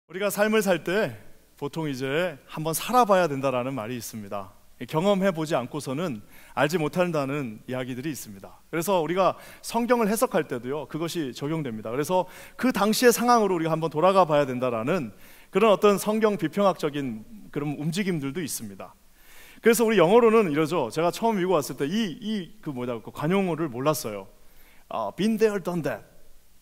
우리가 삶을 살 때 보통 이제 한번 살아봐야 된다라는 말이 있습니다. 경험해보지 않고서는 알지 못한다는 이야기들이 있습니다. 그래서 우리가 성경을 해석할 때도요, 그것이 적용됩니다. 그래서 그 당시의 상황으로 우리가 한번 돌아가 봐야 된다라는 그런 어떤 성경 비평학적인 그런 움직임들도 있습니다. 그래서 우리 영어로는 이러죠. 제가 처음 미국 왔을 때 그 관용어를 몰랐어요. been there, done that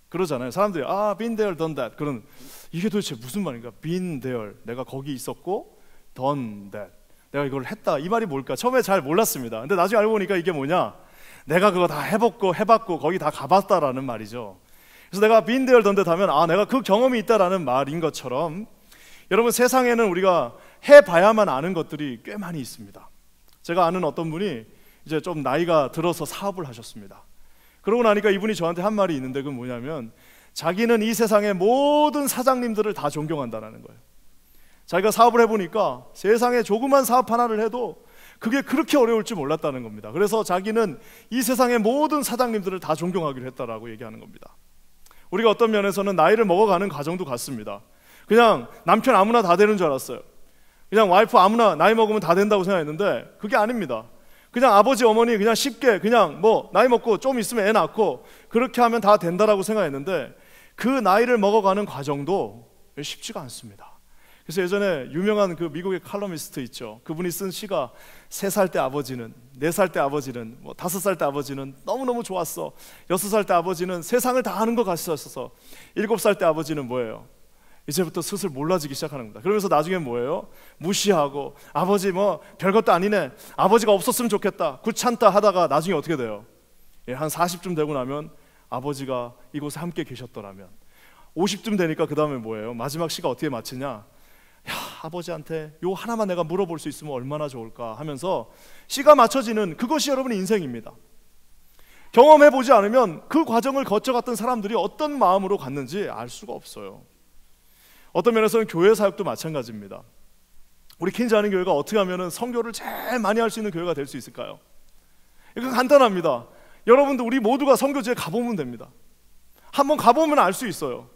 그러잖아요. 사람들이 been there, done that. 그런 이게 도대체 무슨 말인가? been there, 내가 거기 있었고, done that, 내가 이걸 했다. 이 말이 뭘까? 처음에 잘 몰랐습니다. 근데 나중에 알고 보니까 이게 뭐냐? 내가 그거 다 해봤고 거기 다 가봤다라는 말이죠. 그래서 내가 been there, done that 하면 내가 그 경험이 있다라는 말인 것처럼, 여러분 세상에는 우리가 해봐야만 아는 것들이 꽤 많이 있습니다. 제가 아는 어떤 분이 이제 좀 나이가 들어서 사업을 하셨습니다. 그러고 나니까 이분이 저한테 한 말이 있는데, 그건 뭐냐면 자기는 이 세상의 모든 사장님들을 다 존경한다는 거예요. 자기가 사업을 해보니까 세상에 조그만 사업 하나를 해도 그게 그렇게 어려울 줄 몰랐다는 겁니다. 그래서 자기는 이 세상의 모든 사장님들을 다 존경하기로 했다라고 얘기하는 겁니다. 우리가 어떤 면에서는 나이를 먹어가는 과정도 같습니다. 그냥 남편 아무나 다 되는 줄 알았어요. 그냥 와이프 아무나 나이 먹으면 다 된다고 생각했는데 그게 아닙니다. 그냥 아버지 어머니 그냥 쉽게 그냥 뭐 나이 먹고 좀 있으면 애 낳고 그렇게 하면 다 된다라고 생각했는데, 그 나이를 먹어가는 과정도 쉽지가 않습니다. 그래서 예전에 유명한 그 미국의 칼럼니스트 있죠. 그분이 쓴 시가 3살 때 아버지는, 4살 때 아버지는, 5살 때 아버지는 너무너무 좋았어. 6살 때 아버지는 세상을 다 아는 것 같았어. 7살 때 아버지는 뭐예요? 이제부터 슬슬 몰라지기 시작하는 겁니다. 그러면서 나중에 뭐예요? 무시하고 아버지 별것도 아니네, 아버지가 없었으면 좋겠다, 귀찮다 하다가 나중에 어떻게 돼요? 한 40쯤 되고 나면 아버지가 이곳에 함께 계셨더라면, 50쯤 되니까 그 다음에 뭐예요? 마지막 시가 어떻게 마치냐? 아버지한테 요 하나만 내가 물어볼 수 있으면 얼마나 좋을까 하면서 시가 맞춰지는, 그것이 여러분의 인생입니다. 경험해보지 않으면 그 과정을 거쳐갔던 사람들이 어떤 마음으로 갔는지 알 수가 없어요. 어떤 면에서는 교회 사역도 마찬가지입니다. 우리 퀸즈 하는 교회가 어떻게 하면 선교를 제일 많이 할 수 있는 교회가 될 수 있을까요? 이거 간단합니다. 여러분들 우리 모두가 선교지에 가보면 됩니다. 한번 가보면 알 수 있어요.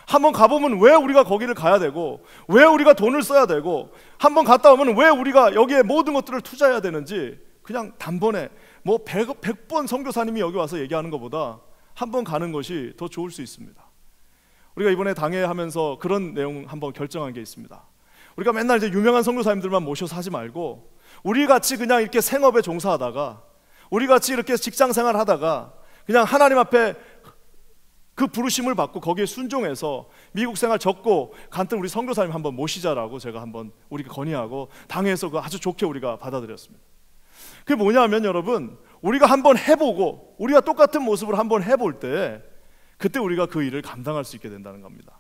한번 가보면 왜 우리가 거기를 가야 되고, 왜 우리가 돈을 써야 되고, 한번 갔다 오면 왜 우리가 여기에 모든 것들을 투자해야 되는지, 그냥 단번에 100번 선교사님이 여기 와서 얘기하는 것보다 한번 가는 것이 더 좋을 수 있습니다. 우리가 이번에 당회하면서 그런 내용 한번 결정한 게 있습니다. 우리가 맨날 이제 유명한 선교사님들만 모셔서 하지 말고, 우리 같이 그냥 이렇게 생업에 종사하다가, 우리 같이 이렇게 직장 생활 하다가 그냥 하나님 앞에 그 부르심을 받고 거기에 순종해서 미국 생활 접고 간단 우리 선교사님 한번 모시자라고 제가 한번 우리가 건의하고 당회에서 그 아주 좋게 우리가 받아들였습니다. 그게 뭐냐면 여러분, 우리가 한번 해보고 우리가 똑같은 모습을 한번 해볼 때, 그때 우리가 그 일을 감당할 수 있게 된다는 겁니다.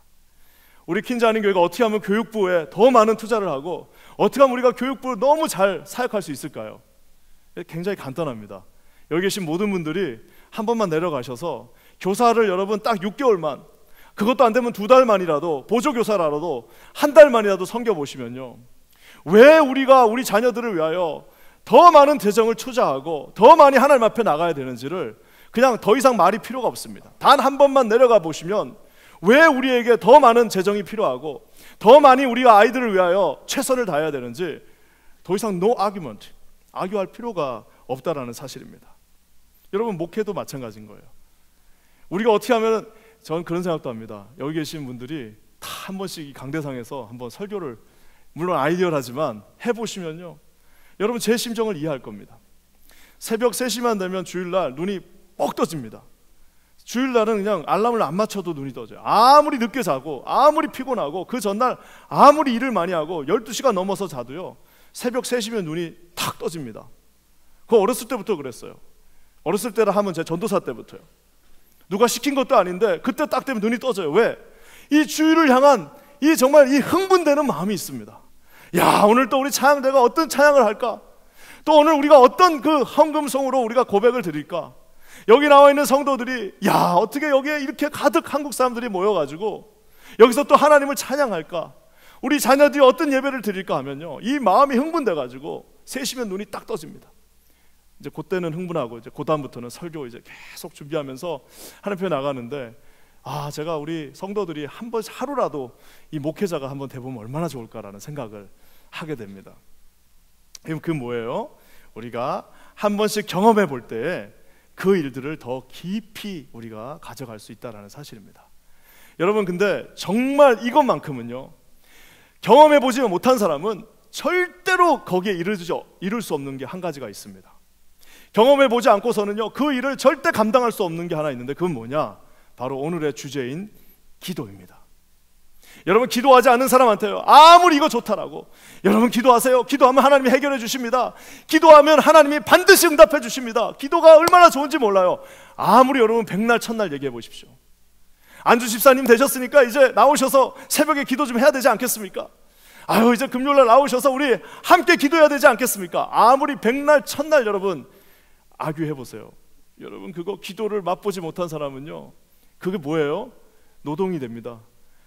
우리 퀸즈 하는 교회가 어떻게 하면 교육부에 더 많은 투자를 하고, 어떻게 하면 우리가 교육부를 너무 잘 사역할 수 있을까요? 굉장히 간단합니다. 여기 계신 모든 분들이 한 번만 내려가셔서 교사를 여러분 딱 6개월만, 그것도 안 되면 2달만이라도 보조교사라도 한 달만이라도 섬겨보시면요, 왜 우리가 우리 자녀들을 위하여 더 많은 재정을 투자하고 더 많이 하나님 앞에 나가야 되는지를 그냥 더 이상 말이 필요가 없습니다. 단 한 번만 내려가 보시면 왜 우리에게 더 많은 재정이 필요하고 더 많이 우리가 아이들을 위하여 최선을 다해야 되는지 더 이상 no argument, 아규할 필요가 없다라는 사실입니다. 여러분 목회도 마찬가지인 거예요. 우리가 어떻게 하면, 저는 그런 생각도 합니다. 여기 계신 분들이 다 한 번씩 이 강대상에서 한번 설교를, 물론 아이디어라지만 해보시면요, 여러분 제 심정을 이해할 겁니다. 새벽 3시만 되면 주일날 눈이 뻑 떠집니다. 주일날은 그냥 알람을 안 맞춰도 눈이 떠져요. 아무리 늦게 자고 아무리 피곤하고 그 전날 아무리 일을 많이 하고 12시가 넘어서 자도요, 새벽 3시면 눈이 탁 떠집니다. 그거 어렸을 때부터 그랬어요. 어렸을 때라 하면 제 전도사 때부터요. 누가 시킨 것도 아닌데 그때 딱 되면 눈이 떠져요. 왜? 이 주일을 향한 정말 이 흥분되는 마음이 있습니다. 야, 오늘 또 우리 찬양대가 어떤 찬양을 할까? 또 오늘 우리가 어떤 그 헌금송으로 우리가 고백을 드릴까? 여기 나와 있는 성도들이 야, 어떻게 여기에 이렇게 가득 한국 사람들이 모여가지고 여기서 또 하나님을 찬양할까? 우리 자녀들이 어떤 예배를 드릴까 하면요, 이 마음이 흥분돼가지고 3시면 눈이 딱 떠집니다. 이제 그때는 흥분하고 이제 그 다음부터는 설교 이제 계속 준비하면서 하나님 앞에 나가는데, 제가 우리 성도들이 한 번씩 하루라도 이 목회자가 한번 돼보면 얼마나 좋을까라는 생각을 하게 됩니다. 그 뭐예요? 우리가 한 번씩 경험해 볼 때 그 일들을 더 깊이 우리가 가져갈 수 있다는 사실입니다. 여러분, 근데 정말 이것만큼은요, 경험해 보지 못한 사람은 절대로 거기에 이룰 수 없는 게 한 가지가 있습니다. 경험해 보지 않고서는요, 그 일을 절대 감당할 수 없는 게 하나 있는데, 그건 뭐냐? 바로 오늘의 주제인 기도입니다. 여러분, 기도하지 않는 사람한테요, 아무리 이거 좋다라고, 여러분 기도하세요. 기도하면 하나님이 해결해 주십니다. 기도하면 하나님이 반드시 응답해 주십니다. 기도가 얼마나 좋은지 몰라요. 아무리 여러분 백날 첫날 얘기해 보십시오. 안주 집사님 되셨으니까 이제 나오셔서 새벽에 기도 좀 해야 되지 않겠습니까? 이제 금요일날 나오셔서 우리 함께 기도해야 되지 않겠습니까? 아무리 백날 첫날 여러분 아귀해 보세요. 여러분, 그거 기도를 맛보지 못한 사람은요, 그게 뭐예요? 노동이 됩니다.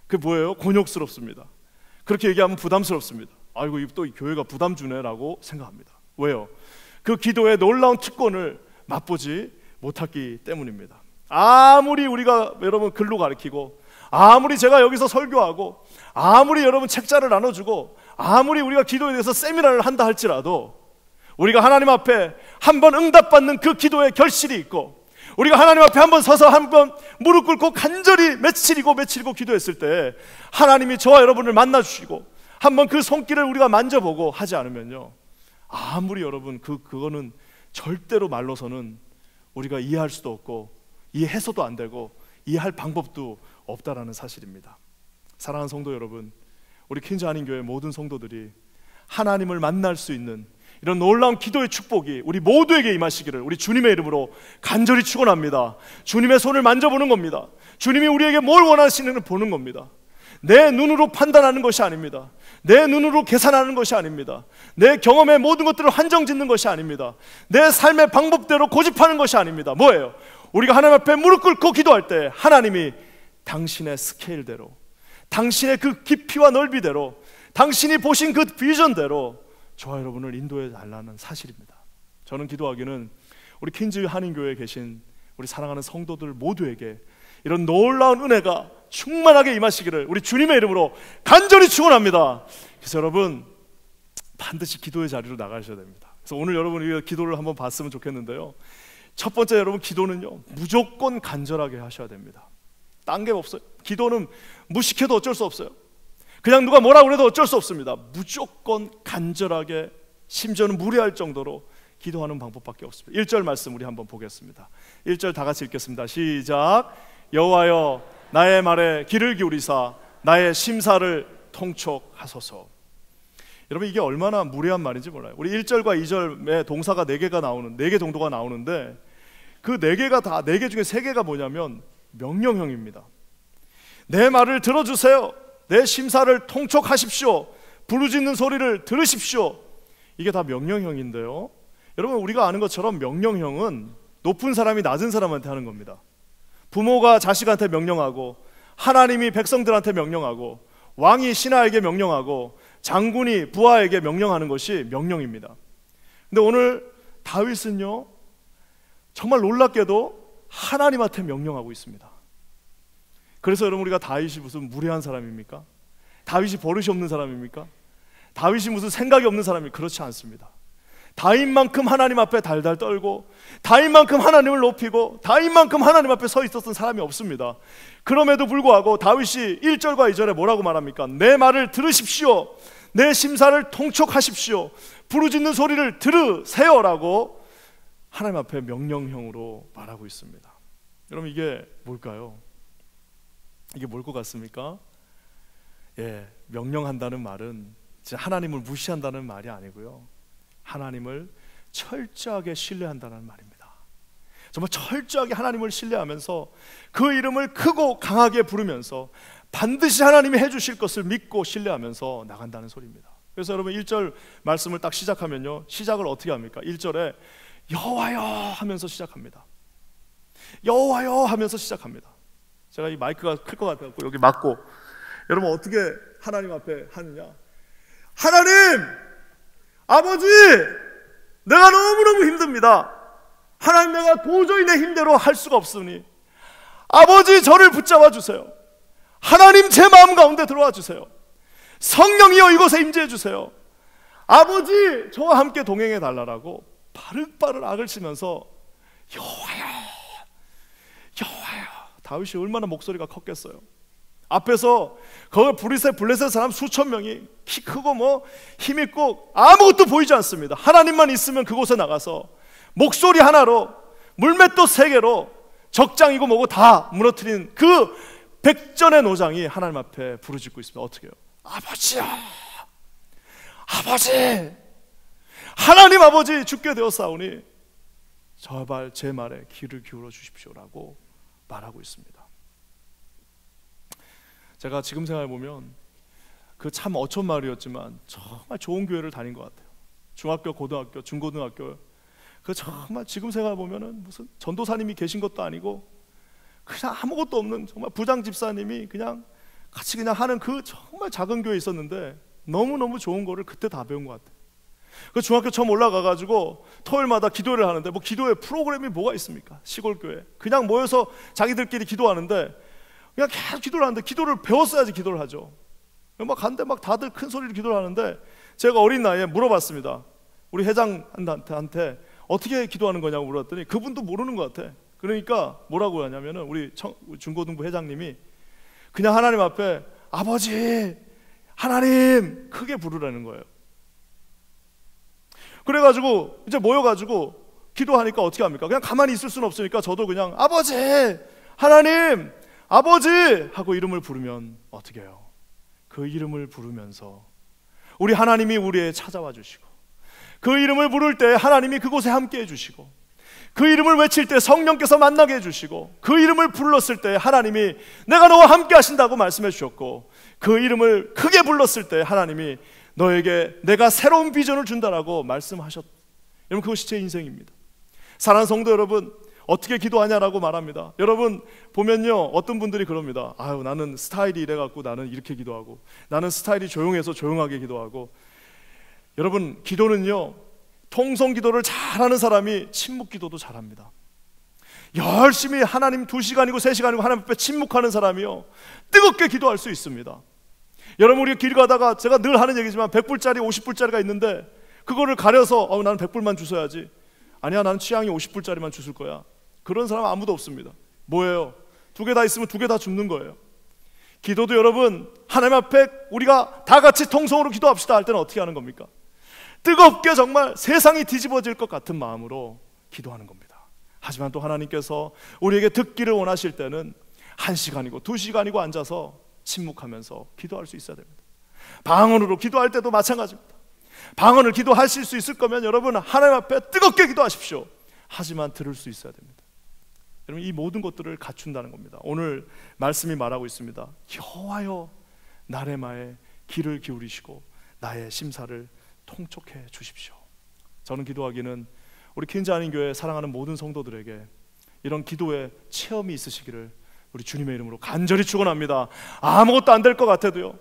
그게 뭐예요? 곤욕스럽습니다. 그렇게 얘기하면 부담스럽습니다. 아이고, 또 교회가 부담 주네라고 생각합니다. 왜요? 그 기도의 놀라운 특권을 맛보지 못했기 때문입니다. 아무리 우리가 여러분 글로 가르치고, 아무리 제가 여기서 설교하고, 아무리 여러분 책자를 나눠주고, 아무리 우리가 기도에 대해서 세미나를 한다 할지라도, 우리가 하나님 앞에 한번 응답받는 그 기도의 결실이 있고, 우리가 하나님 앞에 한번 서서 한번 무릎 꿇고 간절히 며칠이고 기도했을 때 하나님이 저와 여러분을 만나주시고 한번 그 손길을 우리가 만져보고 하지 않으면요, 아무리 여러분 그거는 절대로 말로서는 우리가 이해할 수도 없고 이해해서도 안 되고 이해할 방법도 없다라는 사실입니다. 사랑하는 성도 여러분, 우리 퀸즈 한인교회 모든 성도들이 하나님을 만날 수 있는 이런 놀라운 기도의 축복이 우리 모두에게 임하시기를 우리 주님의 이름으로 간절히 축원합니다. 주님의 손을 만져보는 겁니다. 주님이 우리에게 뭘 원하시는지 보는 겁니다. 내 눈으로 판단하는 것이 아닙니다. 내 눈으로 계산하는 것이 아닙니다. 내 경험의 모든 것들을 한정짓는 것이 아닙니다. 내 삶의 방법대로 고집하는 것이 아닙니다. 뭐예요? 우리가 하나님 앞에 무릎 꿇고 기도할 때 하나님이 당신의 스케일대로, 당신의 그 깊이와 넓이대로, 당신이 보신 그 비전대로 저와 여러분을 인도해 달라는 사실입니다. 저는 기도하기는 우리 퀸즈 한인교회에 계신 우리 사랑하는 성도들 모두에게 이런 놀라운 은혜가 충만하게 임하시기를 우리 주님의 이름으로 간절히 축원합니다. 그래서 여러분 반드시 기도의 자리로 나가셔야 됩니다. 그래서 오늘 여러분이 기도를 한번 봤으면 좋겠는데요, 첫 번째 여러분, 기도는요 무조건 간절하게 하셔야 됩니다. 딴 게 없어요. 기도는 무식해도 어쩔 수 없어요. 그냥 누가 뭐라 그래도 어쩔 수 없습니다. 무조건 간절하게, 심지어는 무례할 정도로 기도하는 방법밖에 없습니다. 1절 말씀 우리 한번 보겠습니다. 1절 다 같이 읽겠습니다. 시작. 여호와여 나의 말에 귀를 기울이사 나의 심사를 통촉하소서. 여러분, 이게 얼마나 무례한 말인지 몰라요. 우리 1절과 2절에 동사가 4개가 나오는, 4개 정도가 나오는데 그 4개가 다, 4개 중에 3개가 뭐냐면 명령형입니다. 내 말을 들어주세요. 내 심사를 통촉하십시오. 부르짖는 소리를 들으십시오. 이게 다 명령형인데요, 여러분 우리가 아는 것처럼 명령형은 높은 사람이 낮은 사람한테 하는 겁니다. 부모가 자식한테 명령하고, 하나님이 백성들한테 명령하고, 왕이 신하에게 명령하고, 장군이 부하에게 명령하는 것이 명령입니다. 근데 오늘 다윗은요 정말 놀랍게도 하나님한테 명령하고 있습니다. 그래서 여러분, 우리가 다윗이 무슨 무례한 사람입니까? 다윗이 버릇이 없는 사람입니까? 다윗이 무슨 생각이 없는 사람입니까? 그렇지 않습니다. 다윗만큼 하나님 앞에 달달 떨고, 다윗만큼 하나님을 높이고, 다윗만큼 하나님 앞에 서 있었던 사람이 없습니다. 그럼에도 불구하고 다윗이 1절과 2절에 뭐라고 말합니까? 내 말을 들으십시오. 내 심사를 통촉하십시오. 부르짖는 소리를 들으세요라고 하나님 앞에 명령형으로 말하고 있습니다. 여러분, 이게 뭘까요? 이게 뭘 것 같습니까? 명령한다는 말은 진짜 하나님을 무시한다는 말이 아니고요, 하나님을 철저하게 신뢰한다는 말입니다. 정말 철저하게 하나님을 신뢰하면서 그 이름을 크고 강하게 부르면서 반드시 하나님이 해주실 것을 믿고 신뢰하면서 나간다는 소리입니다. 그래서 여러분 1절 말씀을 딱 시작하면요, 시작을 어떻게 합니까? 1절에 여호와여 하면서 시작합니다. 여호와여 하면서 시작합니다. 제가 이 마이크가 클 것 같아서 여기 막고, 여러분 어떻게 하나님 앞에 하느냐? 하나님, 아버지, 내가 너무너무 힘듭니다. 하나님, 내가 도저히 내 힘대로 할 수가 없으니 아버지, 저를 붙잡아 주세요. 하나님, 제 마음 가운데 들어와 주세요. 성령이여, 이곳에 임재해 주세요. 아버지, 저와 함께 동행해 달라라고 바르바르 악을 치면서 여호와여, 여호와여. 다윗이 얼마나 목소리가 컸겠어요. 앞에서 거기 블레셋 사람 수천 명이 키 크고 뭐 힘 있고 아무것도 보이지 않습니다. 하나님만 있으면 그곳에 나가서 목소리 하나로 물맷돌 3개로 적장이고 뭐고 다 무너뜨린 그 백전의 노장이 하나님 앞에 부르짖고 있습니다. 어떻게 해요? 아버지야, 아버지, 하나님 아버지, 죽게 되었사오니 제발 제 말에 귀를 기울여 주십시오라고 말하고 있습니다. 제가 지금 생각해보면 그 참 어촌 마을이었지만 정말 좋은 교회를 다닌 것 같아요. 중학교, 고등학교, 중고등학교, 그 정말 지금 생각해보면 무슨 전도사님이 계신 것도 아니고 그냥 아무것도 없는 정말 부장 집사님이 그냥 같이 그냥 하는 그 정말 작은 교회에 있었는데 너무너무 좋은 거를 그때 다 배운 것 같아요. 그 중학교 처음 올라가가지고 토요일마다 기도를 하는데 뭐 기도회 프로그램이 뭐가 있습니까? 시골 교회 그냥 모여서 자기들끼리 기도하는데 그냥 계속 기도를 하는데 기도를 배웠어야지 기도를 하죠. 막 갔는데 막 다들 큰 소리로 기도를 하는데 제가 어린 나이에 물어봤습니다. 우리 회장한테 어떻게 기도하는 거냐고 물었더니 그분도 모르는 것 같아. 그러니까 뭐라고 하냐면은 우리 중고등부 회장님이 그냥 하나님 앞에 아버지, 하나님 크게 부르라는 거예요. 그래가지고 이제 모여가지고 기도하니까 어떻게 합니까? 그냥 가만히 있을 수는 없으니까 저도 그냥 아버지, 하나님, 아버지 하고 이름을 부르면 어떻게 해요? 그 이름을 부르면서 우리 하나님이 우리에 찾아와 주시고 그 이름을 부를 때 하나님이 그곳에 함께 해주시고 그 이름을 외칠 때 성령께서 만나게 해주시고 그 이름을 불렀을 때 하나님이 내가 너와 함께 하신다고 말씀해 주셨고 그 이름을 크게 불렀을 때 하나님이 너에게 내가 새로운 비전을 준다라고 말씀하셨. 여러분, 그것이 제 인생입니다. 사랑하는 성도 여러분, 어떻게 기도하냐라고 말합니다. 여러분 보면요, 어떤 분들이 그럽니다. 아유, 나는 스타일이 이래갖고 나는 이렇게 기도하고 나는 스타일이 조용해서 조용하게 기도하고. 여러분, 기도는요, 통성 기도를 잘하는 사람이 침묵 기도도 잘합니다. 열심히 하나님 2시간이고 3시간이고 하나님 앞에 침묵하는 사람이요, 뜨겁게 기도할 수 있습니다. 여러분, 우리 길 가다가 제가 늘 하는 얘기지만 100불짜리 50불짜리가 있는데 그거를 가려서 나는 100불만 주셔야지, 아니야 나는 취향이 50불짜리만 주실 거야, 그런 사람 아무도 없습니다. 뭐예요? 2개 다 있으면 2개 다 줍는 거예요. 기도도 여러분, 하나님 앞에 우리가 다 같이 통성으로 기도합시다 할 때는 어떻게 하는 겁니까? 뜨겁게 정말 세상이 뒤집어질 것 같은 마음으로 기도하는 겁니다. 하지만 또 하나님께서 우리에게 듣기를 원하실 때는 1시간이고 2시간이고 앉아서 침묵하면서 기도할 수 있어야 됩니다. 방언으로 기도할 때도 마찬가지입니다. 방언을 기도하실 수 있을 거면 여러분 하나님 앞에 뜨겁게 기도하십시오. 하지만 들을 수 있어야 됩니다. 여러분, 이 모든 것들을 갖춘다는 겁니다. 오늘 말씀이 말하고 있습니다. 여호와여, 나의 마에 귀를 기울이시고 나의 심사를 통촉해 주십시오. 저는 기도하기는 우리 퀸즈 한인 교회 사랑하는 모든 성도들에게 이런 기도의 체험이 있으시기를 우리 주님의 이름으로 간절히 축원합니다. 아무것도 안 될 것 같아도요,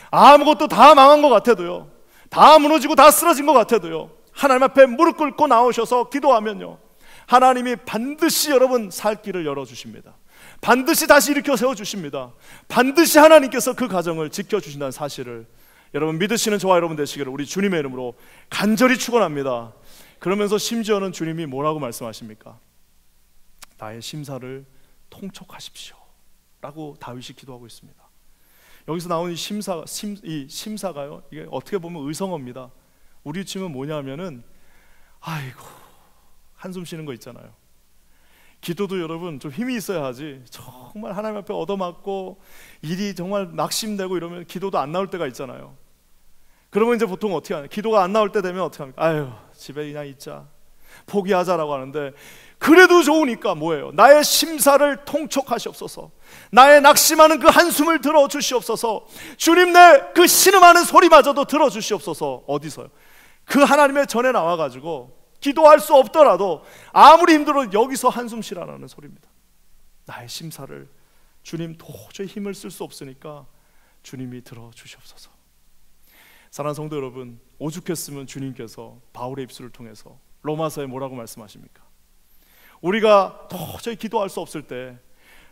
아무것도 다 망한 것 같아도요, 다 무너지고 다 쓰러진 것 같아도요, 하나님 앞에 무릎 꿇고 나오셔서 기도하면요, 하나님이 반드시 여러분 살 길을 열어주십니다. 반드시 다시 일으켜 세워주십니다. 반드시 하나님께서 그 가정을 지켜주신다는 사실을 여러분 믿으시는 저와 여러분 되시기를 우리 주님의 이름으로 간절히 축원합니다. 그러면서 심지어는 주님이 뭐라고 말씀하십니까? 나의 심사를 통촉하십시오 라고 다윗이 기도하고 있습니다. 여기서 나오는 이 심사가요, 이게 어떻게 보면 의성어입니다. 우리 치면 뭐냐면은 아이고 한숨 쉬는 거 있잖아요. 기도도 여러분 좀 힘이 있어야 하지, 정말 하나님 앞에 얻어맞고 일이 정말 낙심되고 이러면 기도도 안 나올 때가 있잖아요. 그러면 이제 보통 어떻게 하냐, 기도가 안 나올 때 되면 어떻게 합니까? 아유, 집에 그냥 있자, 포기하자라고 하는데, 그래도 좋으니까 뭐예요? 나의 심사를 통촉하시옵소서, 나의 낙심하는 그 한숨을 들어주시옵소서, 주님 내 그 신음하는 소리마저도 들어주시옵소서. 어디서요? 그 하나님의 전에 나와가지고 기도할 수 없더라도 아무리 힘들어도 여기서 한숨 쉬라는 소리입니다. 나의 심사를 주님 도저히 힘을 쓸 수 없으니까 주님이 들어주시옵소서. 사랑하는 성도 여러분, 오죽했으면 주님께서 바울의 입술을 통해서 로마서에 뭐라고 말씀하십니까? 우리가 도저히 기도할 수 없을 때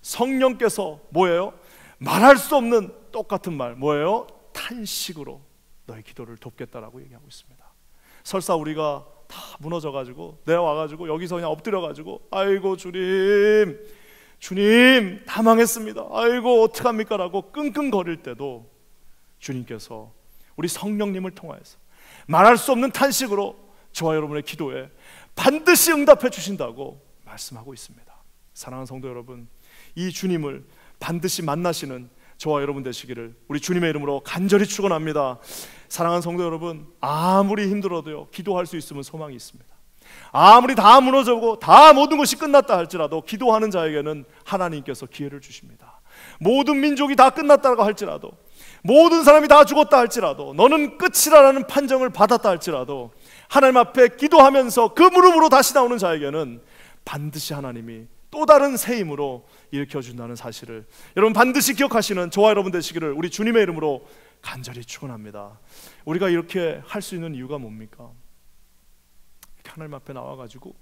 성령께서 뭐예요? 말할 수 없는 똑같은 말, 뭐예요? 탄식으로 너의 기도를 돕겠다라고 얘기하고 있습니다. 설사 우리가 다 무너져가지고 내려와가지고 여기서 그냥 엎드려가지고 아이고 주님 다 망했습니다, 아이고 어떡합니까 라고 끙끙거릴 때도 주님께서 우리 성령님을 통하여서 말할 수 없는 탄식으로 저와 여러분의 기도에 반드시 응답해 주신다고 말씀하고 있습니다. 사랑하는 성도 여러분, 이 주님을 반드시 만나시는 저와 여러분 되시기를 우리 주님의 이름으로 간절히 축원합니다. 사랑하는 성도 여러분, 아무리 힘들어도요 기도할 수 있으면 소망이 있습니다. 아무리 다 무너져고 다 모든 것이 끝났다 할지라도 기도하는 자에게는 하나님께서 기회를 주십니다. 모든 민족이 다 끝났다고 할지라도, 모든 사람이 다 죽었다 할지라도, 너는 끝이라는 판정을 받았다 할지라도 하나님 앞에 기도하면서 그 무릎으로 다시 나오는 자에게는 반드시 하나님이 또 다른 새 힘으로 일으켜준다는 사실을 여러분 반드시 기억하시는 저와 여러분 되시기를 우리 주님의 이름으로 간절히 축원합니다. 우리가 이렇게 할 수 있는 이유가 뭡니까? 이렇게 하나님 앞에 나와가지고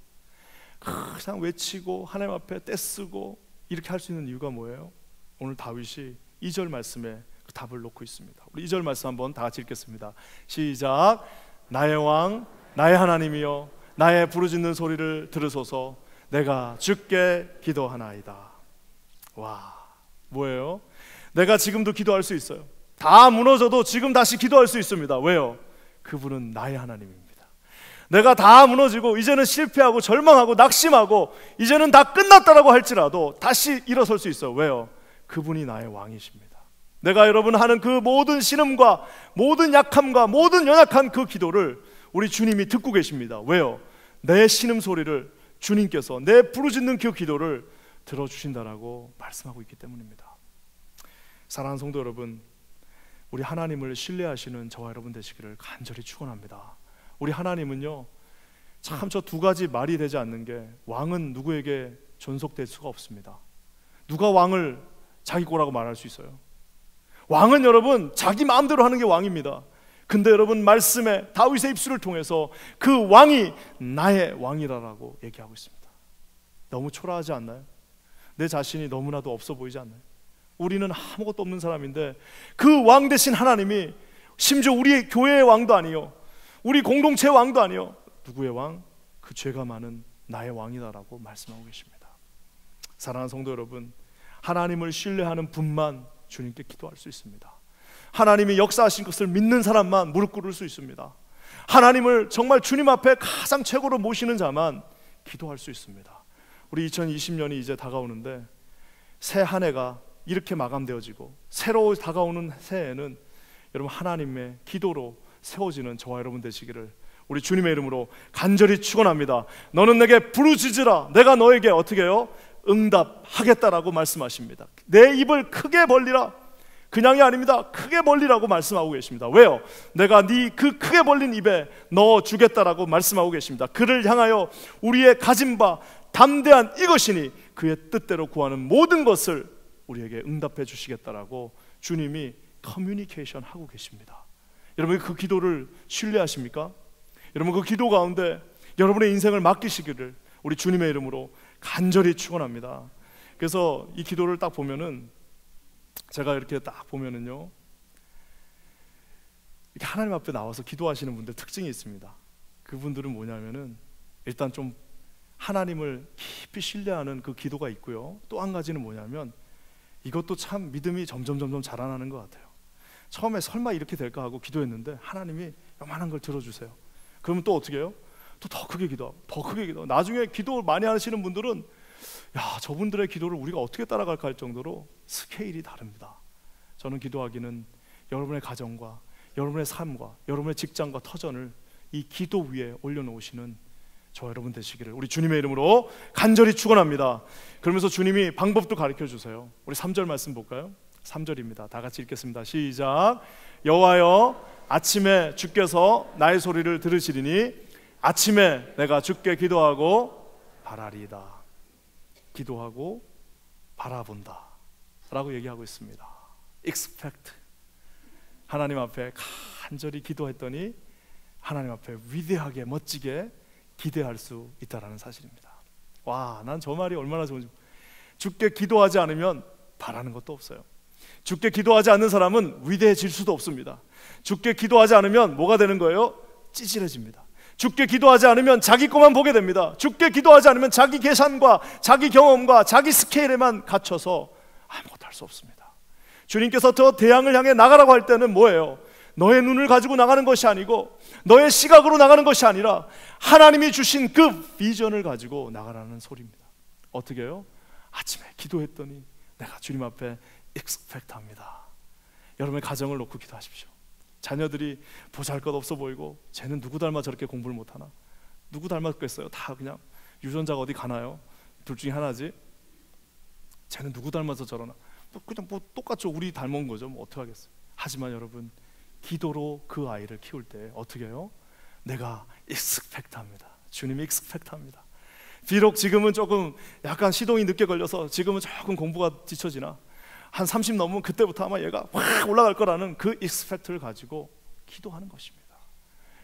그냥 외치고 하나님 앞에 떼쓰고 이렇게 할 수 있는 이유가 뭐예요? 오늘 다윗이 2절 말씀에 그 답을 놓고 있습니다. 우리 2절 말씀 한번 다 같이 읽겠습니다. 시작. 나의 왕 나의 하나님이여 나의 부르짖는 소리를 들으소서. 내가 주께 기도하나이다. 와, 뭐예요? 내가 지금도 기도할 수 있어요. 다 무너져도 지금 다시 기도할 수 있습니다. 왜요? 그분은 나의 하나님입니다. 내가 다 무너지고 이제는 실패하고 절망하고 낙심하고 이제는 다 끝났다라고 할지라도 다시 일어설 수 있어요. 왜요? 그분이 나의 왕이십니다. 내가 여러분 하는 그 모든 신음과 모든 약함과 모든 연약한 그 기도를 우리 주님이 듣고 계십니다. 왜요? 내 신음 소리를 주님께서 내 부르짖는 그 기도를 들어주신다라고 말씀하고 있기 때문입니다. 사랑하는 성도 여러분, 우리 하나님을 신뢰하시는 저와 여러분 되시기를 간절히 축원합니다. 우리 하나님은요 참 저 두 가지 말이 되지 않는 게, 왕은 누구에게 존속될 수가 없습니다. 누가 왕을 자기 거라고 말할 수 있어요? 왕은 여러분 자기 마음대로 하는 게 왕입니다. 근데 여러분 말씀에 다윗의 입술을 통해서 그 왕이 나의 왕이라고 얘기하고 있습니다. 너무 초라하지 않나요? 내 자신이 너무나도 없어 보이지 않나요? 우리는 아무것도 없는 사람인데 그 왕 대신 하나님이 심지어 우리 교회의 왕도 아니요, 우리 공동체의 왕도 아니요, 누구의 왕? 그 죄가 많은 나의 왕이다라고 말씀하고 계십니다. 사랑하는 성도 여러분, 하나님을 신뢰하는 분만 주님께 기도할 수 있습니다. 하나님이 역사하신 것을 믿는 사람만 무릎 꿇을 수 있습니다. 하나님을 정말 주님 앞에 가장 최고로 모시는 자만 기도할 수 있습니다. 우리 2020년이 이제 다가오는데 새 한 해가 이렇게 마감되어지고 새로 다가오는 새해에는 여러분 하나님의 기도로 세워지는 저와 여러분 되시기를 우리 주님의 이름으로 간절히 축원합니다. 너는 내게 부르짖으라 내가 너에게 어떻게 해요? 응답하겠다라고 말씀하십니다. 내 입을 크게 벌리라, 그냥이 아닙니다. 크게 벌리라고 말씀하고 계십니다. 왜요? 내가 네 그 크게 벌린 입에 넣어 주겠다라고 말씀하고 계십니다. 그를 향하여 우리의 가진 바 담대한 이것이니 그의 뜻대로 구하는 모든 것을 우리에게 응답해 주시겠다라고 주님이 커뮤니케이션 하고 계십니다. 여러분 그 기도를 신뢰하십니까? 여러분 그 기도 가운데 여러분의 인생을 맡기시기를 우리 주님의 이름으로 간절히 축원합니다. 그래서 이 기도를 딱 보면은, 제가 이렇게 딱 보면은요 이렇게 하나님 앞에 나와서 기도하시는 분들 특징이 있습니다. 그분들은 뭐냐면은 일단 좀 하나님을 깊이 신뢰하는 그 기도가 있고요, 또 한 가지는 뭐냐면 이것도 참 믿음이 점점 자라나는 것 같아요. 처음에 설마 이렇게 될까 하고 기도했는데 하나님이 요만한 걸 들어주세요. 그러면 또 어떻게 해요? 또 더 크게 기도하고 더 크게 기도하고, 나중에 기도 많이 하시는 분들은 야, 저분들의 기도를 우리가 어떻게 따라갈까 할 정도로 스케일이 다릅니다. 저는 기도하기는 여러분의 가정과 여러분의 삶과 여러분의 직장과 터전을 이 기도 위에 올려놓으시는 저와 여러분 되시기를 우리 주님의 이름으로 간절히 축원합니다. 그러면서 주님이 방법도 가르쳐 주세요. 우리 3절 말씀 볼까요? 3절입니다. 다 같이 읽겠습니다. 시작. 여호와여 아침에 주께서 나의 소리를 들으시리니 아침에 내가 주께 기도하고 바라리이다. 기도하고 바라본다 라고 얘기하고 있습니다. expect. 하나님 앞에 간절히 기도했더니 하나님 앞에 위대하게 멋지게 기대할 수 있다라는 사실입니다. 와, 난 저 말이 얼마나 좋은지. 주께 기도하지 않으면 바라는 것도 없어요. 주께 기도하지 않는 사람은 위대해질 수도 없습니다. 주께 기도하지 않으면 뭐가 되는 거예요? 찌질해집니다. 주께 기도하지 않으면 자기 것만 보게 됩니다. 주께 기도하지 않으면 자기 계산과 자기 경험과 자기 스케일에만 갇혀서 아무것도 할 수 없습니다. 주님께서 저 대양을 향해 나가라고 할 때는 뭐예요? 너의 눈을 가지고 나가는 것이 아니고 너의 시각으로 나가는 것이 아니라 하나님이 주신 그 비전을 가지고 나가라는 소리입니다. 어떻게 해요? 아침에 기도했더니 내가 주님 앞에 익스펙트합니다. 여러분의 가정을 놓고 기도하십시오. 자녀들이 보잘것없어 보이고 쟤는 누구 닮아 저렇게 공부를 못하나? 누구 닮았겠어요? 다 그냥 유전자가 어디 가나요? 둘 중에 하나지. 쟤는 누구 닮아서 저러나? 그냥 똑같죠. 우리 닮은 거죠. 뭐 어떻게 하겠어요? 하지만 여러분, 기도로 그 아이를 키울 때 어떻게 해요? 내가 익스펙트합니다. 주님이 익스펙트합니다. 비록 지금은 조금 약간 시동이 늦게 걸려서 지금은 조금 공부가 뒤처지나 한 30 넘으면 그때부터 아마 얘가 확 올라갈 거라는 그 익스펙트를 가지고 기도하는 것입니다.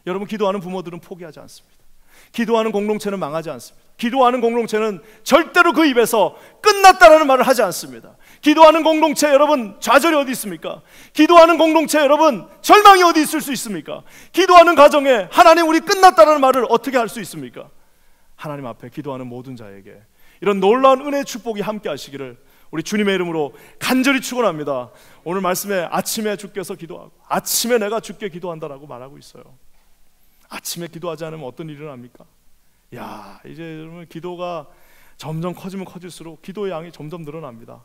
여러분, 기도하는 부모들은 포기하지 않습니다. 기도하는 공동체는 망하지 않습니다. 기도하는 공동체는 절대로 그 입에서 끝났다라는 말을 하지 않습니다. 기도하는 공동체, 여러분, 좌절이 어디 있습니까? 기도하는 공동체, 여러분, 절망이 어디 있을 수 있습니까? 기도하는 가정에 하나님 우리 끝났다라는 말을 어떻게 할 수 있습니까? 하나님 앞에 기도하는 모든 자에게 이런 놀라운 은혜의 축복이 함께 하시기를 우리 주님의 이름으로 간절히 축원합니다. 오늘 말씀에 아침에 주께서 기도하고 아침에 내가 주께 기도한다라고 말하고 있어요. 아침에 기도하지 않으면 어떤 일이 일어납니까? 야, 이제 여러분, 기도가 점점 커지면 커질수록 기도의 양이 점점 늘어납니다.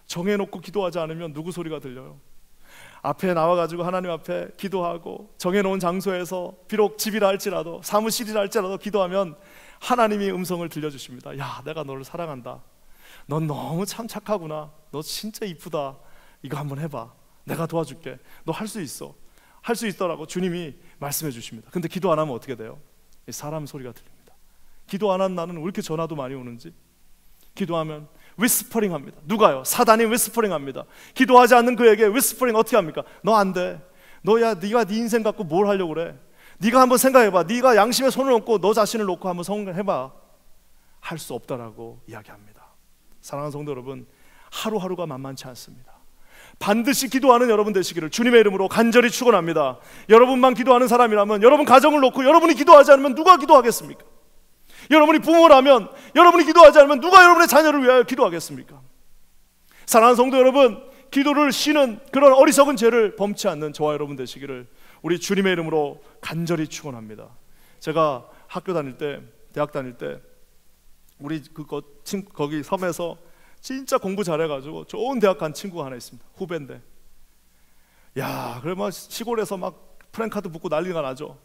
정해놓고 기도하지 않으면 누구 소리가 들려요? 앞에 나와가지고 하나님 앞에 기도하고 정해놓은 장소에서 비록 집이라 할지라도 사무실이라 할지라도 기도하면 하나님이 음성을 들려주십니다. 야, 내가 너를 사랑한다. 넌 너무 참 착하구나. 너 진짜 이쁘다. 이거 한번 해봐. 내가 도와줄게. 너 할 수 있어. 할 수 있더라고 주님이 말씀해 주십니다. 근데 기도 안 하면 어떻게 돼요? 사람 소리가 들립니다. 기도 안 한 나는 왜 이렇게 전화도 많이 오는지. 기도하면 위스퍼링 합니다. 누가요? 사단이 위스퍼링 합니다. 기도하지 않는 그에게 위스퍼링 어떻게 합니까? 너 안 돼. 너야, 네가 네 인생 갖고 뭘 하려고 그래? 네가 한번 생각해봐. 네가 양심에 손을 얹고 너 자신을 놓고 한번 생각해봐. 할 수 없다라고 이야기합니다. 사랑하는 성도 여러분, 하루하루가 만만치 않습니다. 반드시 기도하는 여러분 되시기를 주님의 이름으로 간절히 축원합니다. 여러분만 기도하는 사람이라면, 여러분 가정을 놓고 여러분이 기도하지 않으면 누가 기도하겠습니까? 여러분이 부모라면, 여러분이 기도하지 않으면 누가 여러분의 자녀를 위하여 기도하겠습니까? 사랑하는 성도 여러분, 기도를 쉬는 그런 어리석은 죄를 범치 않는 저와 여러분 되시기를 우리 주님의 이름으로 간절히 축원합니다. 제가 학교 다닐 때, 대학 다닐 때 우리 거기 섬에서 진짜 공부 잘해가지고 좋은 대학 간 친구가 하나 있습니다. 후배인데, 야, 그래 막 시골에서 막 프랭카드 붙고 난리가 나죠.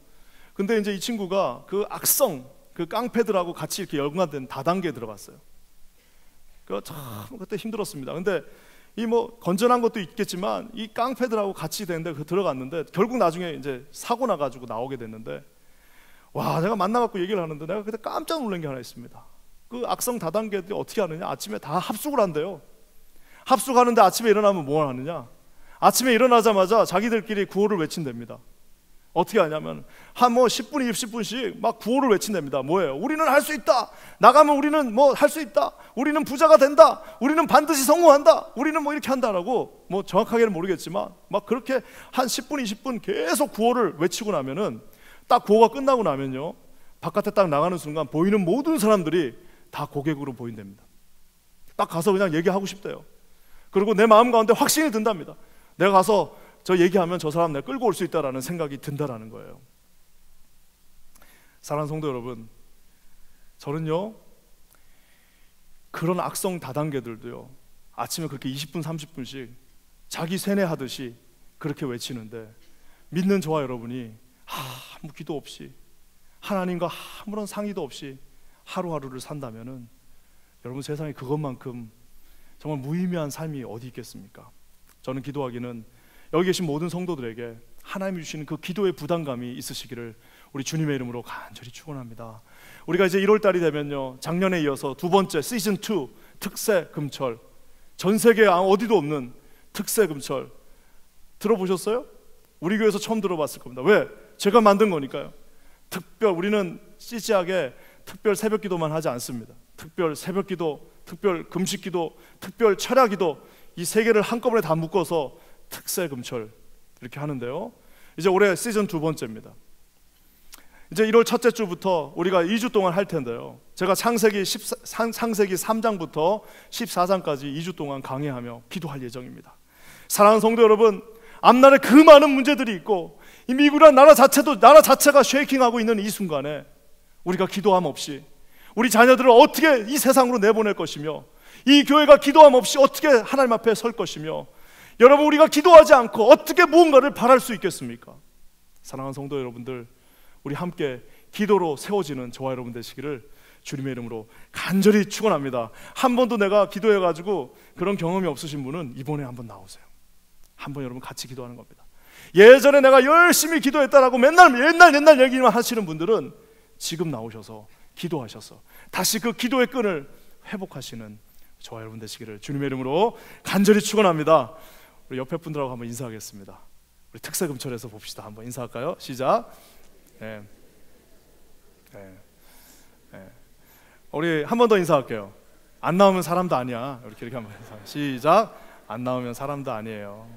근데 이제 이 친구가 그 악성 그 깡패들하고 같이 이렇게 연관된 다단계에 들어갔어요. 그 참 그때 힘들었습니다. 근데 이 뭐 건전한 것도 있겠지만 이 깡패들하고 같이 되는데 그 들어갔는데 결국 나중에 이제 사고 나가지고 나오게 됐는데, 와, 내가 만나갖고 얘기를 하는데 내가 그때 깜짝 놀란 게 하나 있습니다. 그 악성 다단계들이 어떻게 하느냐? 아침에 다 합숙을 한대요. 합숙하는데 아침에 일어나면 뭘 하느냐? 아침에 일어나자마자 자기들끼리 구호를 외친답니다. 어떻게 하냐면 한 뭐 10분, 20분씩 막 구호를 외친답니다. 뭐예요? 우리는 할 수 있다. 나가면 우리는 뭐 할 수 있다. 우리는 부자가 된다. 우리는 반드시 성공한다. 우리는 뭐 이렇게 한다라고, 뭐 정확하게는 모르겠지만 막 그렇게 한 10분, 20분 계속 구호를 외치고 나면은, 딱 구호가 끝나고 나면요, 바깥에 딱 나가는 순간 보이는 모든 사람들이 다 고객으로 보인답니다. 딱 가서 그냥 얘기하고 싶대요. 그리고 내 마음 가운데 확신이 든답니다. 내가 가서 저 얘기하면 저 사람 내가 끌고 올 수 있다라는 생각이 든다라는 거예요. 사랑하는 성도 여러분, 저는요, 그런 악성 다단계들도요, 아침에 그렇게 20분, 30분씩 자기 세뇌하듯이 그렇게 외치는데, 믿는 저와 여러분이 아무 기도 없이 하나님과 아무런 상의도 없이 하루하루를 산다면은, 여러분, 세상에 그것만큼 정말 무의미한 삶이 어디 있겠습니까? 저는 기도하기는 여기 계신 모든 성도들에게 하나님이 주시는 그 기도의 부담감이 있으시기를 우리 주님의 이름으로 간절히 축원합니다. 우리가 이제 1월 달이 되면요, 작년에 이어서 두 번째 시즌 2 특세 금철, 전 세계 어디도 없는 특세 금철 들어보셨어요? 우리 교회에서 처음 들어봤을 겁니다. 왜? 제가 만든 거니까요. 우리는 CC하게 특별 새벽 기도만 하지 않습니다. 특별 새벽 기도 특별 금식기도, 특별 철야기도, 이 세 개를 한꺼번에 다 묶어서 특세 금철 이렇게 하는데요. 이제 올해 시즌 2번째입니다. 이제 1월 첫째 주부터 우리가 2주 동안 할 텐데요. 제가 창세기 3장부터 14장까지 2주 동안 강의하며 기도할 예정입니다. 사랑하는 성도 여러분, 앞날에 그 많은 문제들이 있고 이 미국이라는 나라 자체가 쉐이킹하고 있는 이 순간에 우리가 기도함 없이 우리 자녀들을 어떻게 이 세상으로 내보낼 것이며, 이 교회가 기도함 없이 어떻게 하나님 앞에 설 것이며, 여러분, 우리가 기도하지 않고 어떻게 무언가를 바랄 수 있겠습니까? 사랑하는 성도 여러분들, 우리 함께 기도로 세워지는 저와 여러분 되시기를 주님의 이름으로 간절히 축원합니다. 한 번도 내가 기도해가지고 그런 경험이 없으신 분은 이번에 한번 나오세요. 한번 여러분 같이 기도하는 겁니다. 예전에 내가 열심히 기도했다라고 맨날 옛날 얘기만 하시는 분들은 지금 나오셔서 기도하셔서 다시 그 기도의 끈을 회복하시는 저와 여러분 되시기를 주님의 이름으로 간절히 축원합니다. 우리 옆에 분들하고 한번 인사하겠습니다. 우리 특세금철에서 봅시다. 한번 인사할까요? 시작. 네. 우리 한 번 더 인사할게요. 안 나오면 사람도 아니야. 이렇게 한번 인사. 시작. 안 나오면 사람도 아니에요.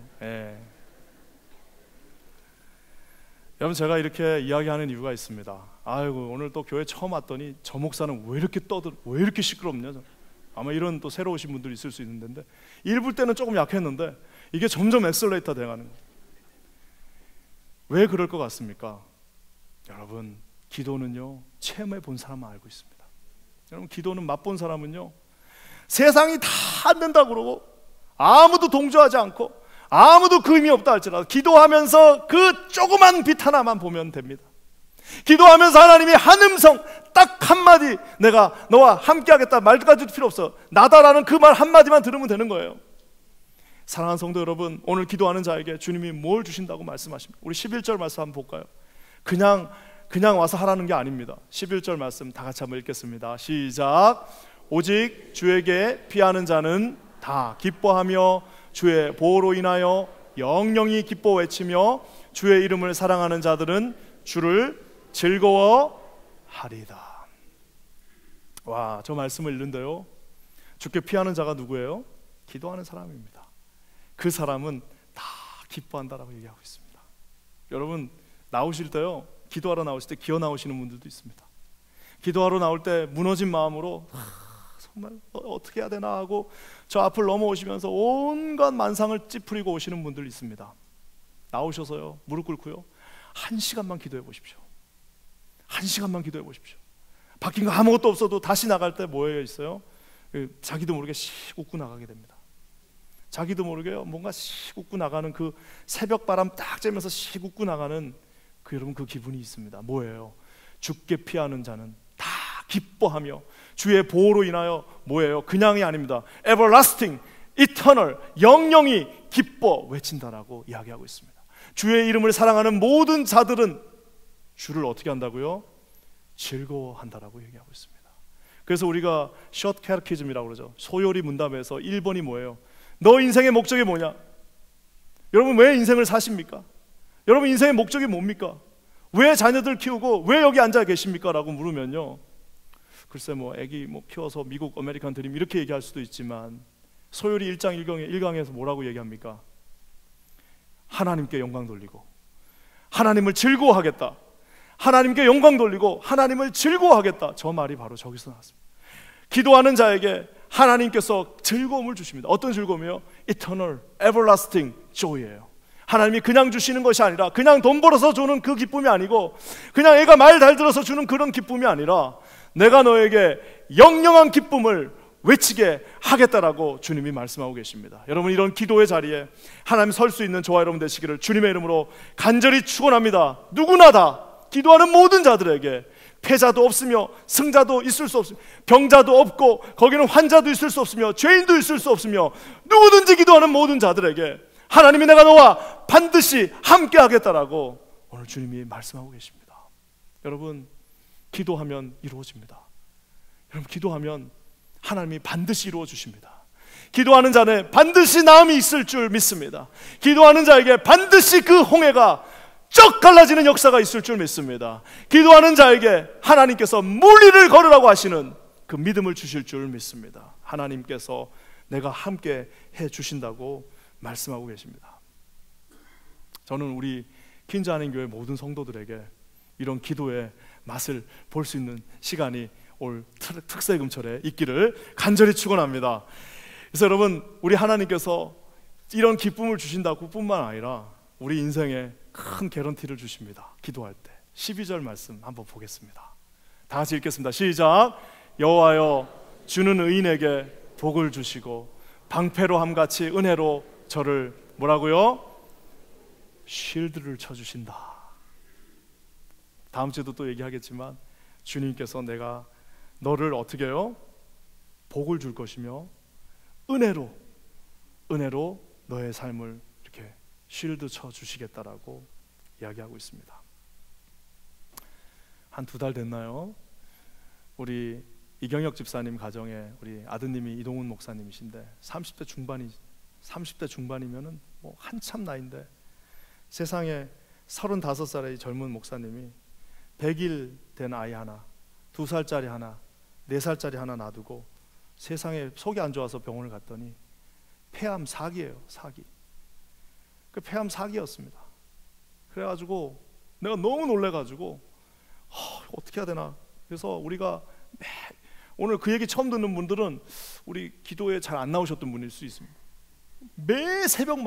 여러분, 제가 이렇게 이야기하는 이유가 있습니다. 아이고, 오늘 또 교회 처음 왔더니 저 목사는 왜 이렇게 시끄럽냐? 아마 이런 또 새로 오신 분들이 있을 수 있는데, 일부 때는 조금 약했는데 이게 점점 엑셀레이터 돼가는 거예요. 왜 그럴 것 같습니까? 여러분, 기도는요, 체험해 본 사람만 알고 있습니다. 여러분, 기도는 맛본 사람은요, 세상이 다 안 된다고 그러고 아무도 동조하지 않고 아무도 그 의미 없다 할지라도 기도하면서 그 조그만 빛 하나만 보면 됩니다. 기도하면서 하나님이 한 음성 딱 한마디, 내가 너와 함께 하겠다 말까지도 필요 없어, 나다라는 그 말 한마디만 들으면 되는 거예요. 사랑하는 성도 여러분, 오늘 기도하는 자에게 주님이 뭘 주신다고 말씀하십니까? 우리 11절 말씀 한번 볼까요? 그냥 와서 하라는 게 아닙니다. 11절 말씀 다 같이 한번 읽겠습니다. 시작. 오직 주에게 피하는 자는 다 기뻐하며 주의 보호로 인하여 영영이 기뻐 외치며 주의 이름을 사랑하는 자들은 주를 즐거워하리다. 와, 저 말씀을 읽는데요, 주께 피하는 자가 누구예요? 기도하는 사람입니다. 그 사람은 다 기뻐한다라고 얘기하고 있습니다. 여러분, 나오실 때요, 기도하러 나오실 때 기어 나오시는 분들도 있습니다. 기도하러 나올 때 무너진 마음으로 정말 어떻게 해야 되나 하고 저 앞을 넘어오시면서 온갖 만상을 찌푸리고 오시는 분들 있습니다. 나오셔서요, 무릎 꿇고요, 1시간만 기도해 보십시오. 1시간만 기도해 보십시오. 바뀐 거 아무것도 없어도 다시 나갈 때 뭐에 있어요? 자기도 모르게 씩 웃고 나가게 됩니다. 자기도 모르게요, 뭔가 씩 웃고 나가는 그 새벽 바람 딱 쬐면서 씩 웃고 나가는 여러분, 그 기분이 있습니다. 뭐예요? 주께 피하는 자는 다 기뻐하며 주의 보호로 인하여 뭐예요? 그냥이 아닙니다. everlasting, eternal, 영영이 기뻐 외친다라고 이야기하고 있습니다. 주의 이름을 사랑하는 모든 자들은 주를 어떻게 한다고요? 즐거워한다라고 얘기하고 있습니다. 그래서 우리가 숏 캐티키즘이라고 그러죠. 소요리 문답에서 1번이 뭐예요? 너 인생의 목적이 뭐냐? 여러분, 왜 인생을 사십니까? 여러분, 인생의 목적이 뭡니까? 왜 자녀들 키우고 왜 여기 앉아 계십니까? 라고 물으면요, 글쎄 애기 키워서 미국 아메리칸 드림 이렇게 얘기할 수도 있지만, 소요리 1장 1강에서 뭐라고 얘기합니까? 하나님께 영광 돌리고 하나님을 즐거워하겠다, 하나님께 영광 돌리고 하나님을 즐거워하겠다. 저 말이 바로 저기서 나왔습니다. 기도하는 자에게 하나님께서 즐거움을 주십니다. 어떤 즐거움이요? Eternal, everlasting joy예요. 하나님이 그냥 주시는 것이 아니라, 그냥 돈 벌어서 주는 그 기쁨이 아니고, 그냥 애가 말 잘 들어서 주는 그런 기쁨이 아니라, 내가 너에게 영영한 기쁨을 외치게 하겠다라고 주님이 말씀하고 계십니다. 여러분, 이런 기도의 자리에 하나님 설 수 있는 저와 여러분 되시기를 주님의 이름으로 간절히 축원합니다. 누구나 다 기도하는 모든 자들에게 패자도 없으며 승자도 있을 수 없으며 병자도 없고 거기는 환자도 있을 수 없으며 죄인도 있을 수 없으며 누구든지 기도하는 모든 자들에게 하나님이 내가 너와 반드시 함께 하겠다라고 오늘 주님이 말씀하고 계십니다. 여러분, 기도하면 이루어집니다. 여러분, 기도하면 하나님이 반드시 이루어 주십니다. 기도하는 자는 반드시 나음이 있을 줄 믿습니다. 기도하는 자에게 반드시 그 홍해가 쩍 갈라지는 역사가 있을 줄 믿습니다. 기도하는 자에게 하나님께서 물리를 걸으라고 하시는 그 믿음을 주실 줄 믿습니다. 하나님께서 내가 함께 해 주신다고 말씀하고 계십니다. 저는 우리 퀸즈한인교회 모든 성도들에게 이런 기도의 맛을 볼 수 있는 시간이 올 특세금철에 있기를 간절히 축원합니다. 그래서 여러분, 우리 하나님께서 이런 기쁨을 주신다고 뿐만 아니라 우리 인생에 큰 개런티를 주십니다. 기도할 때 12절 말씀 한번 보겠습니다. 다 같이 읽겠습니다. 시작. 여호와여, 주는 의인에게 복을 주시고 방패로 함같이 은혜로 저를 뭐라고요? 쉴드를 쳐주신다. 다음 주에도 또 얘기하겠지만 주님께서 내가 너를 어떻게 해요? 복을 줄 것이며 은혜로 너의 삶을 이렇게 쉴드 쳐주시겠다라고 이야기하고 있습니다. 한 2달 됐나요? 우리 이경혁 집사님 가정에 우리 아드님이 이동훈 목사님이신데 30대 중반이면은 뭐 한참 나이인데 세상에 35살의 젊은 목사님이 100일 된 아이 하나, 2살짜리 하나, 4살짜리 하나 놔두고 세상에 속이 안 좋아서 병원을 갔더니 폐암 4기예요. 4기. 그 폐암 4기였습니다. 그래가지고 내가 너무 놀래가지고 어떻게 해야 되나. 그래서 우리가 오늘 그 얘기 처음 듣는 분들은 우리 기도에 잘 안 나오셨던 분일 수 있습니다. 매 새벽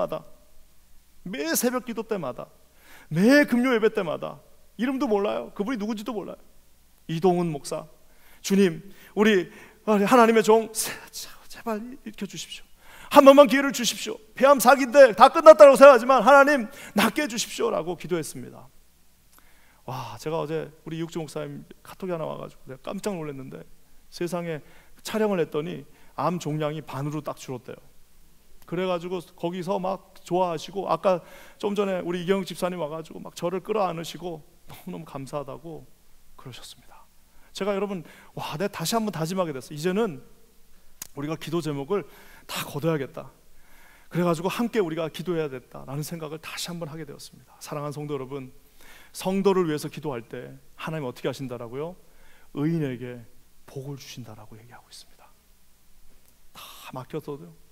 기도 때마다, 매 금요 예배 때마다 이름도 몰라요. 그분이 누군지도 몰라요. 이동훈 목사, 주님, 우리 하나님의 종 제발 일으켜 주십시오. 한 번만 기회를 주십시오. 폐암 4기인데 다 끝났다고 생각하지만 하나님 낫게 해주십시오 라고 기도했습니다. 와, 제가 어제 우리 이육주 목사님 카톡이 하나 와가지고 내가 깜짝 놀랐는데 세상에 촬영을 했더니 암 종양이 반으로 딱 줄었대요. 그래가지고 거기서 막 좋아하시고, 아까 좀 전에 우리 이경욱 집사님 와가지고 막 저를 끌어안으시고 너무너무 감사하다고 그러셨습니다. 제가 여러분, 내가 다시 한번 다짐하게 됐어요. 이제는 우리가 기도 제목을 다 걷어야겠다. 그래가지고 함께 우리가 기도해야겠다라는 생각을 다시 한번 하게 되었습니다. 사랑하는 성도 여러분, 성도를 위해서 기도할 때 하나님 어떻게 하신다라고요? 의인에게 복을 주신다라고 얘기하고 있습니다. 다 맡겼어도요.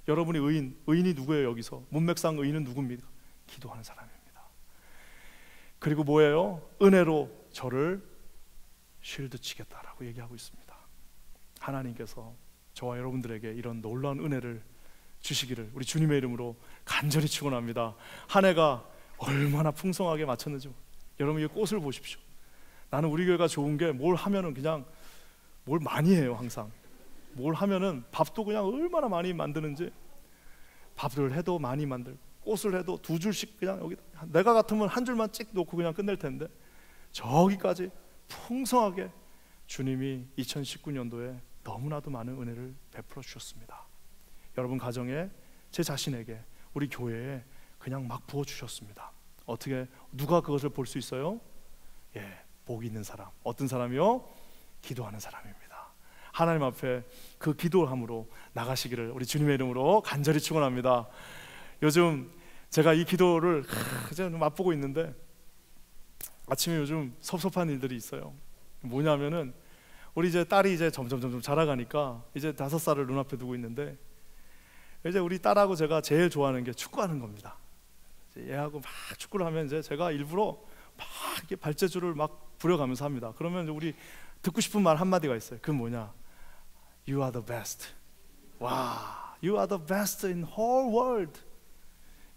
여러분이 의인이 누구예요? 여기서 문맥상 의인은 누굽니까? 기도하는 사람입니다. 그리고 뭐예요? 은혜로 저를 쉴드 치겠다라고 얘기하고 있습니다. 하나님께서 저와 여러분들에게 이런 놀라운 은혜를 주시기를 우리 주님의 이름으로 간절히 축원합니다. 한 해가 얼마나 풍성하게 마쳤는지 여러분, 이 꽃을 보십시오. 나는 우리 교회가 좋은 게 뭘 하면은 그냥 뭘 많이 해요. 항상 뭘 하면은 밥도 그냥 얼마나 많이 만드는지, 밥을 해도 많이 만들고 꽃을 해도 2줄씩 그냥 여기, 내가 같으면 한 줄만 찍 놓고 그냥 끝낼 텐데 저기까지 풍성하게 주님이 2019년도에 너무나도 많은 은혜를 베풀어 주셨습니다. 여러분 가정에, 제 자신에게, 우리 교회에 그냥 막 부어 주셨습니다. 어떻게, 누가 그것을 볼 수 있어요? 복이 있는 사람. 어떤 사람이요? 기도하는 사람입니다. 하나님 앞에 그 기도함으로 나가시기를 우리 주님의 이름으로 간절히 축원합니다. 요즘 제가 이 기도를 맛보고 있는데 아침에 요즘 섭섭한 일들이 있어요. 뭐냐면은 우리 이제 딸이 이제 점점 자라가니까 이제 5살을 눈앞에 두고 있는데, 이제 우리 딸하고 제가 제일 좋아하는 게 축구하는 겁니다. 얘하고 막 축구를 하면 이제 제가 일부러 막 이렇게 발재주를 막 부려가면서 합니다. 그러면 우리 듣고 싶은 말 한마디가 있어요. 그건 뭐냐? You are the best. 와, You are the best in whole world.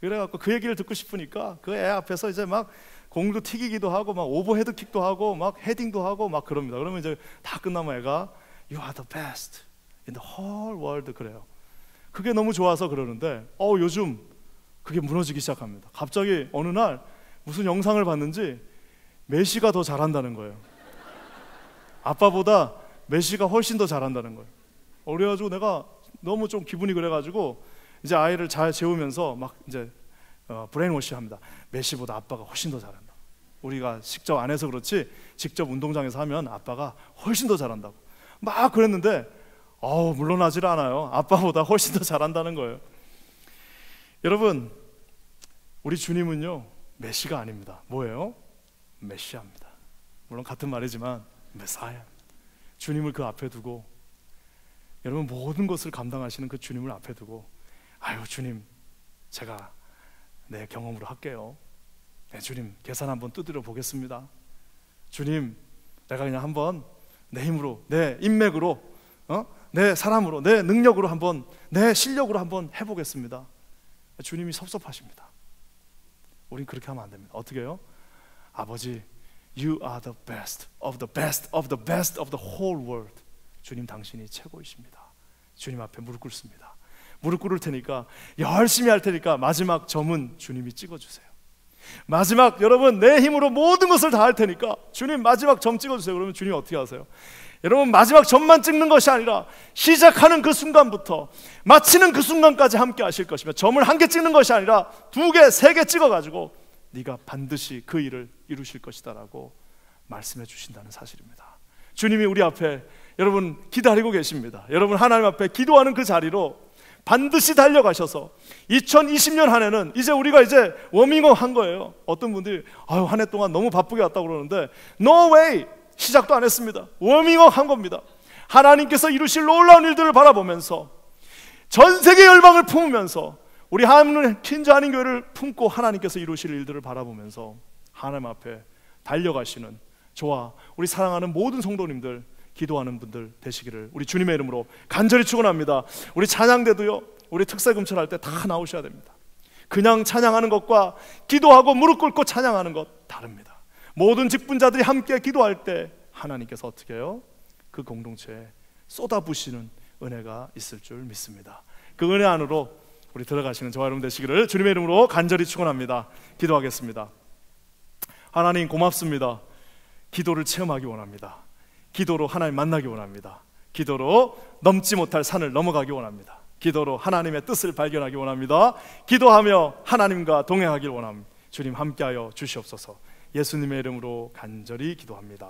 그래갖고 그 얘기를 듣고 싶으니까 그 애 앞에서 이제 막 공도 튀기기도 하고 막 오버헤드킥도 하고 막 헤딩도 하고 막 그럽니다. 그러면 이제 다 끝나면 애가 You are the best in the whole world 그래요. 그게 너무 좋아서 그러는데 요즘 그게 무너지기 시작합니다. 갑자기 어느 날 무슨 영상을 봤는지 메시가 더 잘한다는 거예요. 아빠보다 메시가 훨씬 더 잘한다는 거예요. 그래가지고 내가 너무 좀 기분이 그래가지고 이제 아이를 잘 재우면서 막 이제 브레인워시 합니다. 메시보다 아빠가 훨씬 더 잘한다. 우리가 직접 안 해서 그렇지 직접 운동장에서 하면 아빠가 훨씬 더 잘한다고 막 그랬는데 물러나질 않아요. 아빠보다 훨씬 더 잘한다는 거예요. 여러분, 우리 주님은요 메시가 아닙니다. 뭐예요? 메시아입니다. 물론 같은 말이지만 메사야. 주님을 그 앞에 두고 여러분 모든 것을 감당하시는 그 주님을 앞에 두고 아유 주님 제가 내 경험으로 할게요. 네, 주님 계산 한번 두드려 보겠습니다. 주님 내가 그냥 한번 내 힘으로 내 인맥으로 내 사람으로 내 능력으로 한번 내 실력으로 한번 해보겠습니다. 주님이 섭섭하십니다. 우린 그렇게 하면 안 됩니다. 어떻게 해요? 아버지 You are the best of the best of the best of the whole world. 주님 당신이 최고이십니다. 주님 앞에 무릎 꿇습니다. 무릎 꿇을 테니까 열심히 할 테니까 마지막 점은 주님이 찍어주세요. 마지막 여러분 내 힘으로 모든 것을 다 할 테니까 주님 마지막 점 찍어주세요. 그러면 주님이 어떻게 하세요? 여러분 마지막 점만 찍는 것이 아니라 시작하는 그 순간부터 마치는 그 순간까지 함께 하실 것이며 점을 한 개 찍는 것이 아니라 2개, 3개 찍어가지고 네가 반드시 그 일을 이루실 것이다 라고 말씀해 주신다는 사실입니다. 주님이 우리 앞에 여러분 기다리고 계십니다. 여러분 하나님 앞에 기도하는 그 자리로 반드시 달려가셔서 2020년 한 해는 이제 우리가 이제 워밍업 한 거예요. 어떤 분들이 아유 한 해 동안 너무 바쁘게 왔다고 그러는데 No way! 시작도 안 했습니다. 워밍업 한 겁니다. 하나님께서 이루실 놀라운 일들을 바라보면서 전 세계 열방을 품으면서 우리 하나님 퀸즈 한인교회를 품고 하나님께서 이루실 일들을 바라보면서 하나님 앞에 달려가시는 저와 우리 사랑하는 모든 성도님들 기도하는 분들 되시기를 우리 주님의 이름으로 간절히 축원합니다. 우리 찬양대도요 우리 특세 금철할 때 다 나오셔야 됩니다. 그냥 찬양하는 것과 기도하고 무릎 꿇고 찬양하는 것 다릅니다. 모든 직분자들이 함께 기도할 때 하나님께서 어떻게 해요? 그 공동체에 쏟아부시는 은혜가 있을 줄 믿습니다. 그 은혜 안으로 우리 들어가시는 저와 여러분 되시기를 주님의 이름으로 간절히 축원합니다. 기도하겠습니다. 하나님 고맙습니다. 기도를 체험하기 원합니다. 기도로 하나님 만나기 원합니다. 기도로 넘지 못할 산을 넘어가기 원합니다. 기도로 하나님의 뜻을 발견하기 원합니다. 기도하며 하나님과 동행하길 원합니다. 주님 함께하여 주시옵소서. 예수님의 이름으로 간절히 기도합니다.